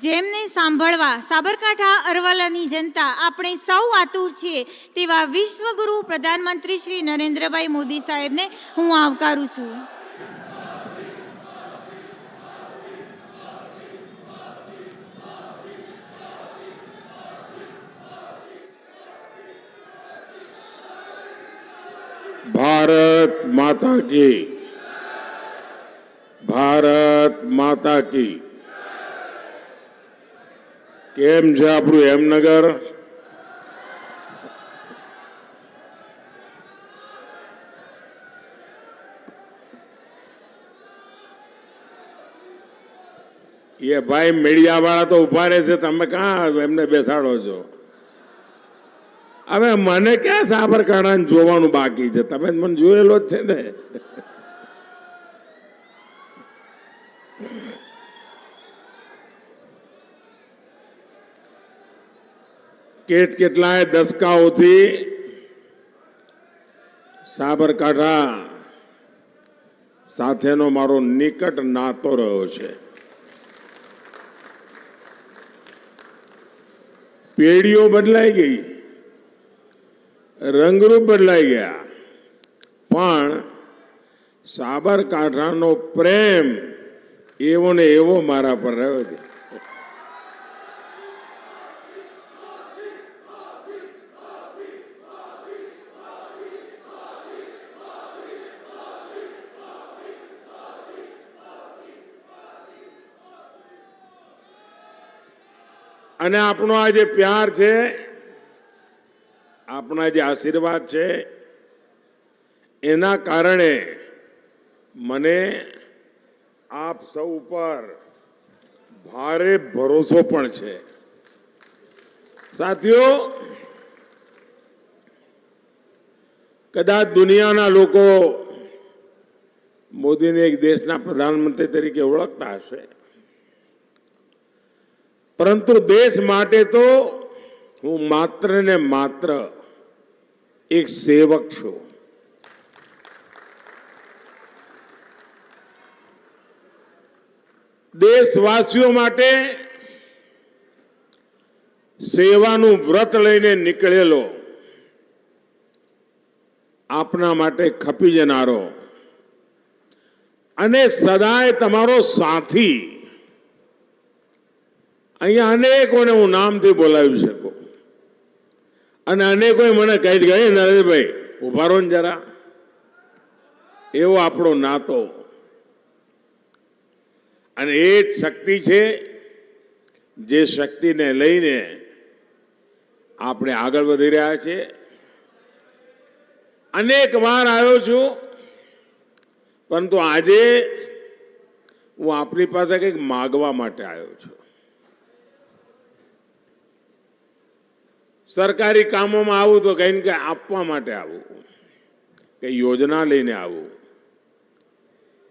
જેમને સાંભળવા સાબરકાંઠા અરવલ્લીની જનતા આપણે સૌ આતુર છીએ તેવા વિશ્વગુરુ પ્રધાનમંત્રી શ્રી નરેન્દ્રભાઈ મોદી સાહેબને હું આવકારું છું. भारत माता की, भारत माता की. केम છે આપણું હેમનગર? એ ભાઈ મીડિયા વાળા તો ઉભા રહે છે, તમે ક્યાં એમને બેસાડો છો? હવે મને ક્યાં સાબરકાંઠા જોવાનું બાકી છે? તમે મને જોયેલો જ છે ને. કેટલાય દશકાઓથી સાબરકાંઠા સાથેનો મારો નિકટ નાતો રહ્યો છે. પેઢીઓ બદલાઈ ગઈ, રંગરૂપ બદલાઈ ગયા, પણ સાબરકાંઠાનો પ્રેમ એવો ને એવો મારા પર રહ્યો છે. અને આપણો આ જે પ્યાર છે, આપણા જે આશીર્વાદ છે, એના કારણે મને આપ સૌ પર ભારે ભરોસો પણ છે. સાથીઓ, કદાચ દુનિયાના લોકો મોદીને એક દેશના પ્રધાનમંત્રી તરીકે ઓળખતા હશે, પરંતુ દેશ માટે તો હું માત્ર ને માત્ર એક સેવક છું. દેશવાસીઓ માટે સેવાનું વ્રત લઈને નીકળેલો, આપના માટે ખપી જનારો અને સદાય તમારો સાથી. અહીંયા અનેકોને હું નામથી બોલાવી શકું અને અનેકોએ મને કહી ગયા, નરેન્દ્રભાઈ ઉભા રહો ને જરા. એવો આપણો નાતો, અને એ જ શક્તિ છે જે શક્તિને લઈને આપણે આગળ વધી રહ્યા છીએ. અનેક વાર આવ્યો છું, પરંતુ આજે હું આપની પાસે કંઈક માગવા માટે આવ્યો છું. સરકારી કામોમાં આવું તો કઈ ને કઈ આપવા માટે આવું, કઈ યોજના લઈને આવું,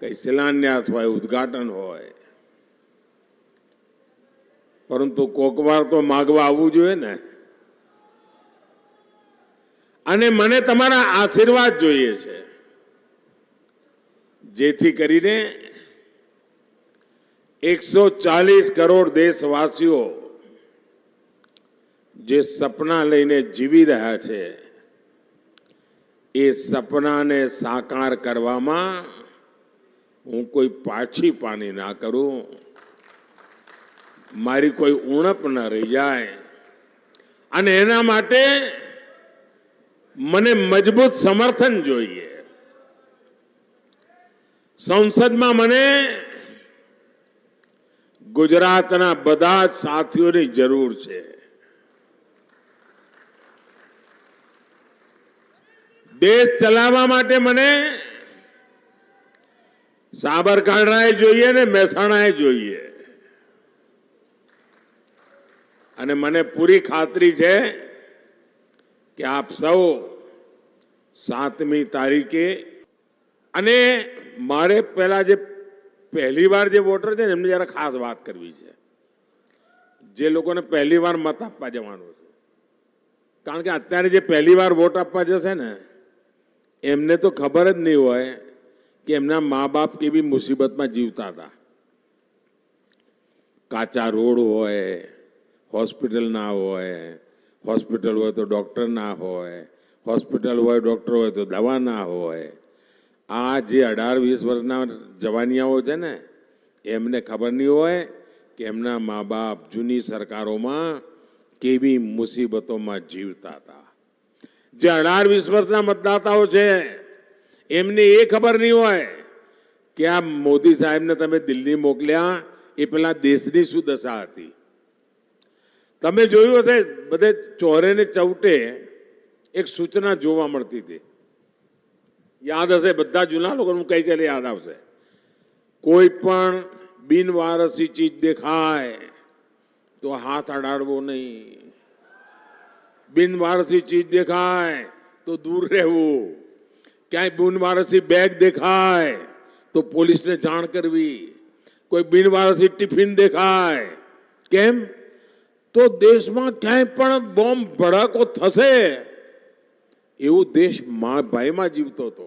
કઈ શિલાન્યાસ હોય, ઉદ્ઘાટન હોય, પરંતુ કોક વાર તો માગવા આવવું જોઈએ ને. અને મને તમારા આશીર્વાદ જોઈએ છે, જેથી કરીને 140 કરોડ દેશવાસીઓ જે સપના લઈને જીવી રહ્યા છે, એ સપનાને સાકાર કરવામાં હું કોઈ પાછી પાની ના કરું, મારી કોઈ ઉણપ ન રહી જાય. અને એના માટે મને મજબૂત સમર્થન જોઈએ. સંસદમાં મને ગુજરાતના બધા જ સાથીઓની જરૂર છે. દેશ ચલાવવા માટે મને સાબરકાંઠાએ જોઈએ ને મહેસાણાએ જોઈએ. અને મને પૂરી ખાતરી છે કે આપ સૌ 7મી તારીખે, અને મારે પહેલા જે પહેલી વાર જે વોટર છે ને એમને જરા ખાસ વાત કરવી છે, જે લોકોને પહેલી વાર મત આપવા જવાનું છે. કારણ કે અત્યારે જે પહેલી વાર વોટ આપવા જશે ને, એમને તો ખબર જ નહીં હોય કે એમના મા બાપ કેવી મુસીબતમાં જીવતા હતા. કાચા રોડ હોય, હોસ્પિટલ ના હોય, હોસ્પિટલ હોય તો ડૉક્ટર ના હોય, હોસ્પિટલ હોય ડૉક્ટર હોય તો દવા ના હોય. આ જે 18-20 વર્ષના જવાનિયાઓ છે ને, એમને ખબર નહીં હોય કે એમના મા બાપ જૂની સરકારોમાં કેવી મુસીબતોમાં જીવતા હતા. જે 18-20 વર્ષના મતદાતાઓ છે એમને એ ખબર નહીં હોય કે આ મોદી સાહેબને તમે દિલ્હી મોકલ્યા એ પેલા દેશની શું દશા હતી. તમે જોયું હશે બધે ચોરે ને ચૌટે એક સૂચના જોવા મળતી હતી. યાદ હશે બધા જૂના લોકોનું કઈ ચાલે યાદ આવશે. કોઈ પણ બિનવારસી ચીજ દેખાય તો હાથ અડાડવો નહીં, બિનવારસી ચીજ દેખાય તો દૂર રહેવું, ક્યાંય બિનવારસી બેગ દેખાય તો પોલીસને જાણ કરવી, કોઈ બિનવારસી ટિફિન દેખાય. કેમ? તો દેશમાં ક્યાંય પણ બોમ્બ ભડાકો થશે એવું દેશ ભાઈમાં જીવતો હતો.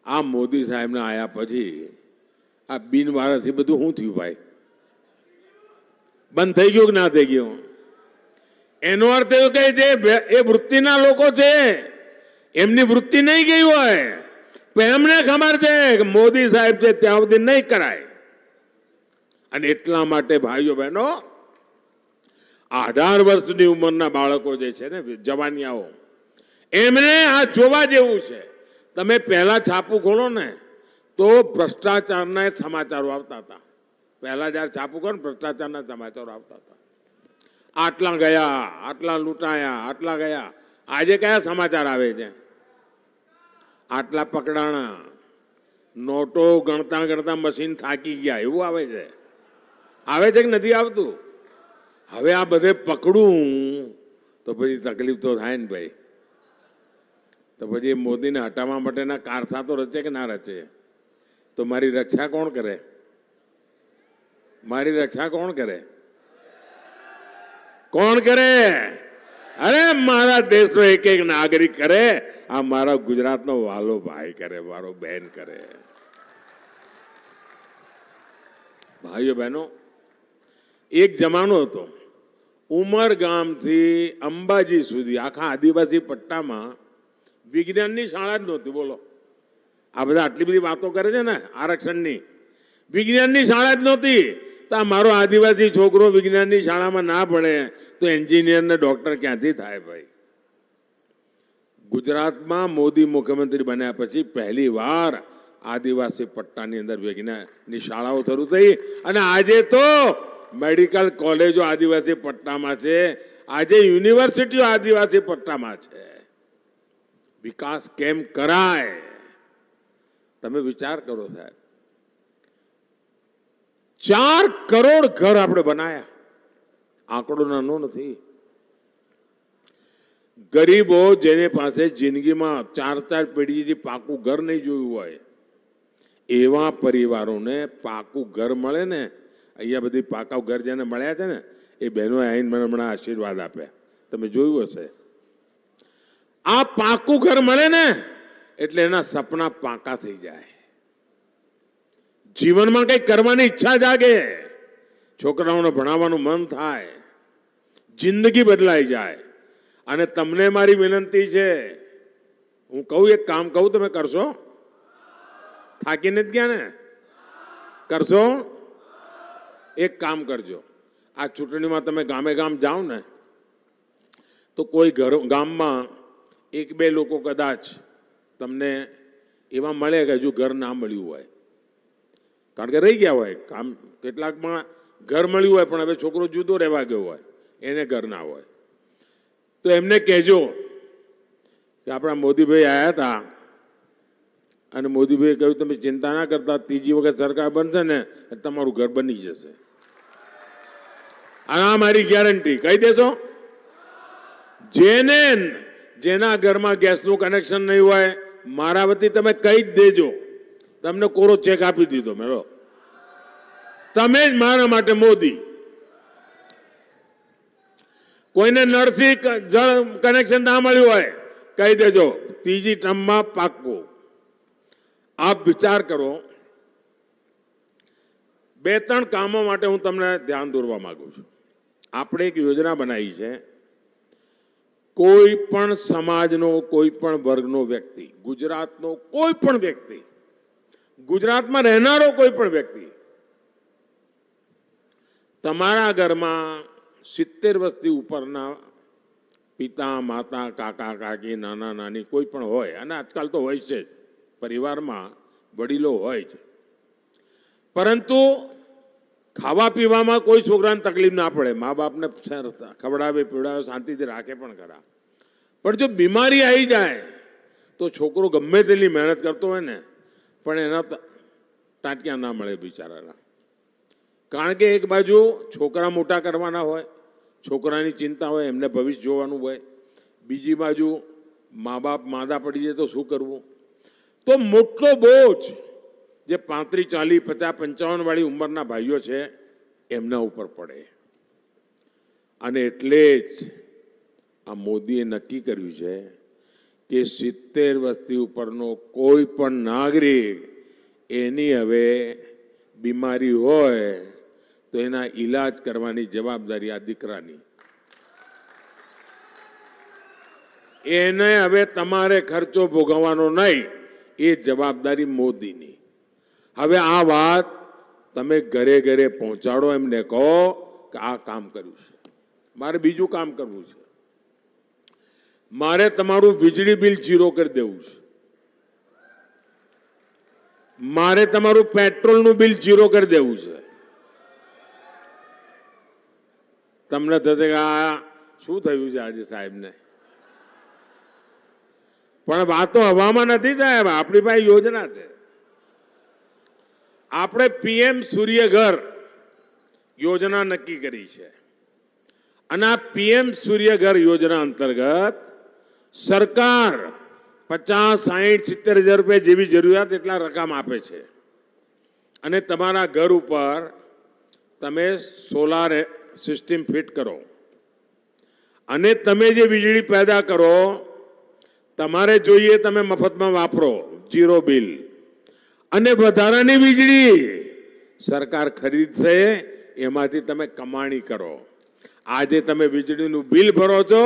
આ મોદી સાહેબને આયા પછી આ બિનવારસી બધું શું થયું ભાઈ? બંધ થઈ ગયું કે ના થઈ ગયું? એનો અર્થ એવું કે જે એ વૃત્તિના લોકો છે એમની વૃત્તિ નહીં ગઈ હોય, પણ એમને ખબર છે કે મોદી સાહેબ છે ત્યાં સુધી નહીં કરાય. અને એટલા માટે ભાઈઓ બહેનો 18 વર્ષની ઉંમરના બાળકો જે છે ને, જવાનિયાઓ, એમને આ જોવા જેવું છે. તમે પહેલા છાપું ખોલો ને તો ભ્રષ્ટાચારના સમાચારો આવતા હતા. પહેલા જયારે છાપું ખોલો ને ભ્રષ્ટાચારના સમાચારો આવતા હતા. આટલા ગયા, આટલા લૂંટાયા, આટલા ગયા. આજે કયા સમાચાર આવે છે? આટલા પકડાણા, નોટો ગણતા ગણતા મશીન થાકી ગયા, એવું આવે છે. આવે છે કે નથી આવતું? હવે આ બધે પકડું તો પછી તકલીફ તો થાય ને ભાઈ. તો પછી મોદીને હટાવવા માટેના કારસા તો રચે કે ના રચે? તો મારી રક્ષા કોણ કરે? મારી રક્ષા કોણ કરે? કોણ કરે? અરે મારા દેશનો એક એક નાગરિક કરે. આ મારા ગુજરાતનો વાલો ભાઈ કરે, મારો બહેન કરે. ભાઈઓ બહેનો, એક જમાનો હતો ઉમરગામથી અંબાજી સુધી આખા આદિવાસી પટ્ટામાં વિજ્ઞાનની શાળા જ નહોતી. બોલો, આ બધા આટલી બધી વાતો કરે છે ને આરક્ષણની, વિજ્ઞાનની શાળા જ નહોતી. તો આ મારો આદિવાસી છોકરો વિજ્ઞાનની શાળામાં ના ભણે તો એન્જિનિયર ને ડોક્ટર ક્યાંથી થાય ભાઈ? ગુજરાતમાં મોદી મુખ્યમંત્રી બન્યા પછી પહેલી વાર આદિવાસી પટ્ટાની અંદર વિજ્ઞાનની શાળાઓ શરૂ થઈ. અને આજે તો મેડિકલ કોલેજો આદિવાસી પટ્ટામાં છે, આજે યુનિવર્સિટીઓ આદિવાસી પટ્ટામાં છે. વિકાસ કેમ કરાય? તમે વિચાર કરો સાહેબ. 4 કરોડ ઘર આપણે બનાયા. આંકડો નાનો નથી. ગરીબો જેની પાસે જિંદગીમાં 4 પેઢીથી પાકું ઘર નહીં જોયું હોય એવા પરિવારોને પાકું ઘર મળે ને. અહીંયા બધી પાકા ઘર જેને મળ્યા છે ને એ બહેનો આવીને મને હમણાં આશીર્વાદ આપ્યા. તમે જોયું હશે. આ પાકું ઘર મળે ને એટલે એના સપના પાકા થઈ જાય. જીવનમાં કંઈક કરવાની ઈચ્છા જાગે, છોકરાઓને ભણાવવાનું મન થાય, જિંદગી બદલાઈ જાય. અને તમને મારી વિનંતી છે, હું કહું એક કામ કહું, તમે કરશો? થાકીને જ ગયા ને? કરશો? એક કામ કરજો. આ ચૂંટણીમાં તમે ગામે ગામ જાઓ ને તો કોઈ ગામમાં 1-2 લોકો કદાચ તમને એવા મળે કે હજુ ઘર ના મળ્યું હોય, કારણ કે રહી ગયા હોય. કામ કેટલાકમાં ઘર મળ્યું હોય પણ હવે છોકરો જુદો રહેવા ગયો હોય, એને ઘર ના હોય. તો એમને કહેજો કે આપણા મોદીભાઈ આવ્યા હતા અને મોદીભાઈ કહ્યું તમે ચિંતા ના કરતા, 3જી વખત સરકાર બનશે ને તમારું ઘર બની જશે. આ મારી ગેરંટી. કહી દેશો? જેના ઘરમાં ગેસનું કનેક્શન નહીં હોય મારા વતી તમે કહી જ દેજો, તમને કોરો ચેક આપી દીધો મેળો. તમે જ મારા માટે મોદી. કોઈને નળથી જળ કનેક્શન ના મળ્યું હોય કહી દેજો, 3જી ટર્મમાં પાક્કું. આપ વિચાર કરો, બે ત્રણ કામો માટે હું તમને ધ્યાન દોરવા માંગુ છું. આપણે એક યોજના બનાવી છે. કોઈ પણ સમાજનો કોઈ પણ વર્ગનો વ્યક્તિ, ગુજરાતનો કોઈ પણ વ્યક્તિ, ગુજરાતમાં રહેનારો કોઈ પણ વ્યક્તિ તમારા ઘરમાં 70 વર્ષથી ઉપરના પિતા, માતા, કાકા, કાકી, નાના, નાની કોઈ પણ હોય, અને આજકાલ તો હોય છે જ, પરિવારમાં વડીલો હોય છે, પરંતુ ખાવા પીવામાં કોઈ છોકરાને તકલીફ ના પડે, મા બાપને ખવડાવે પીવડાવે, શાંતિથી રાખે પણ ખરા. પણ જો બીમારી આવી જાય તો છોકરો ગમે તેટલી મહેનત કરતો હોય ને, પણ એના ટાંટિયા ના મળે બિચારાના. કારણ કે એક બાજુ છોકરા મોટા કરવાના હોય, છોકરાની ચિંતા હોય, એમને ભવિષ્ય જોવાનું હોય, બીજી બાજુ મા બાપ માંદા પડી જાય તો શું કરવું. તો મોટો બોજ જે 35, 40, 50, 55 વાળી ઉંમરના ભાઈઓ છે એમના ઉપર પડે. અને એટલે જ આ મોદીએ નક્કી કર્યું છે કે 70 વર્ષથી ઉપરનો કોઈ પણ નાગરિક એની હવે બીમારી હોય તો એના ઈલાજ કરવાની જવાબદારી આ દીકરાની. એને હવે તમારે ખર્ચો ભોગવવાનો નહીં, એ જવાબદારી મોદીની. હવે આ વાત તમે ઘરે ઘરે પહોંચાડો, એમને કહો કે આ કામ કર્યું છે. મારે બીજું કામ કરવું છે. મારે તમારું વીજળી બિલ 0 કરી દેવું છે. મારે તમારું પેટ્રોલનું બિલ 0 કરી દેવું છે. તમને થશે કે આ શું થયું છે આજે સાહેબને, પણ વાતો હવામાં નથી સાહેબ. આપણી પાસે યોજના છે. આપણે પીએમ સૂર્યઘર યોજના નક્કી કરી છે, અને આ પીએમ સૂર્યઘર યોજના અંતર્ગત સરકાર 50, 60, 70 હજાર રૂપિયા જેવી જરૂરિયાત એટલા રકમ આપે છે, અને તમારા ઘર ઉપર તમે સોલાર સિસ્ટમ ફિટ કરો, અને તમે જે વીજળી પેદા કરો તમારે જોઈએ તમે મફતમાં વાપરો, 0 બિલ. અને વધારાની વીજળી સરકાર ખરીદશે, એમાંથી તમે કમાણી કરો. આજે તમે વીજળીનું બિલ ભરો છો,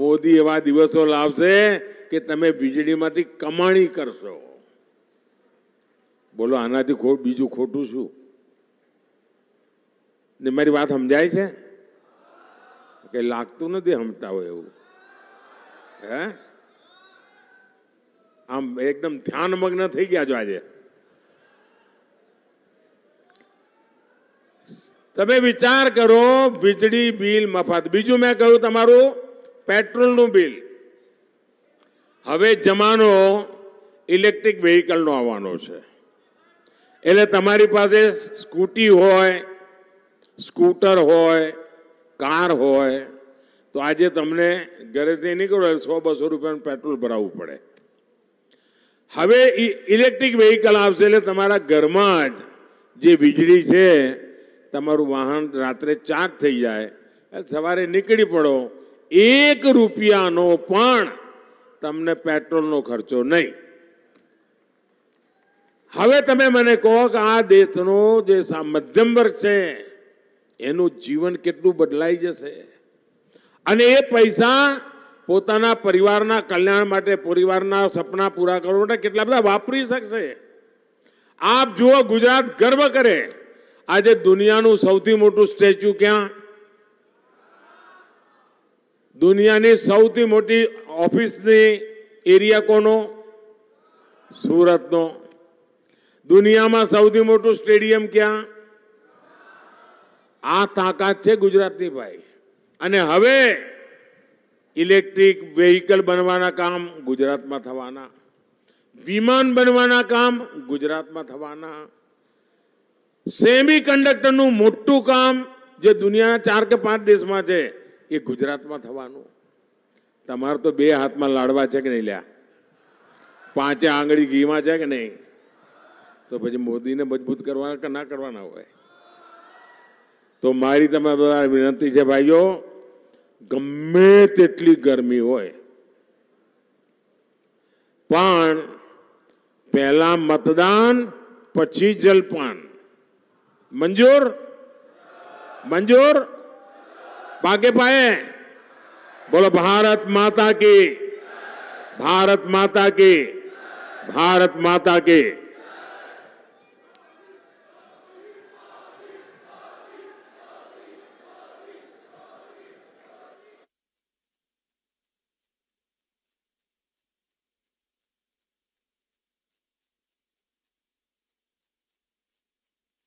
મોદી એવા દિવસો લાવશે કે તમે વીજળીમાંથી કમાણી કરશો. બોલો આનાથી બીજું ખોટું શું? ને મારી વાત સમજાય છે કે લાગતું નથી સમજતા હોય એવું? હે, આમ એકદમ ધ્યાનમગ્ન થઈ ગયા છો આજે. તમે વિચાર કરો, વીજળી બિલ મફત. બીજું મેં કહ્યું તમારું પેટ્રોલનું બિલ. હવે જમાનો ઇલેક્ટ્રિક વ્હીકલનો આવવાનો છે, એટલે તમારી પાસે સ્કૂટી હોય, સ્કૂટર હોય, કાર હોય, તો આજે તમને ઘરેથી નીકળો 100-200 રૂપિયાનું પેટ્રોલ ભરાવવું પડે. હવે ઇલેક્ટ્રિક વ્હીકલ આવશે એટલે તમારા ઘરમાં જ જે વીજળી છે, તમારું વાહન રાત્રે ચાર્જ થઈ જાય, સવારે નીકળી પડો, 1 રૂપિયાનો પણ તમને પેટ્રોલનો ખર્ચો નહીં. હવે તમે મને કહો કે આ દેશનો જે મધ્યમ વર્ગ છે એનું જીવન કેટલું બદલાઈ જશે, અને એ પૈસા પોતાના પરિવારના કલ્યાણ માટે, પરિવારના સપના પૂરા કરવા માટે કેટલા બધા વાપરી શકશે. આપ જુઓ, ગુજરાત ગર્વ કરે. આજે દુનિયાનું સૌથી મોટું સ્ટેચ્યુ ક્યાં? દુનિયાની સૌથી મોટી ઓફિસની એરિયા કોનો? સુરતનો. દુનિયામાં સૌથી મોટું સ્ટેડિયમ ક્યાં? આ તાકાત છે ગુજરાતની ભાઈ. અને હવે ઇલેક્ટ્રિક વેહિકલ બનવાના કામ ગુજરાતમાં થવાના, વિમાન બનવાના કામ ગુજરાતમાં થવાના, સેમી કન્ડક્ટરનું મોટું કામ જે દુનિયાના 4 કે 5 દેશમાં છે એ ગુજરાતમાં થવાનું. તમારે તો 2 હાથમાં લાડવા છે કે નહીં લ્યા? 5 આંગળી ઘીમાં છે કે નહીં? તો પછી મોદીને મજબૂત કરવાના કે ના કરવાના હોય? તો મારી તમારા બધા વિનંતી છે ભાઈઓ, ગમે તેટલી ગરમી હોય પણ પહેલા મતદાન પછી જલપાન. मंजूर मंजूर बाके पाए बोलो भारत माता की भारत माता की भारत माता की।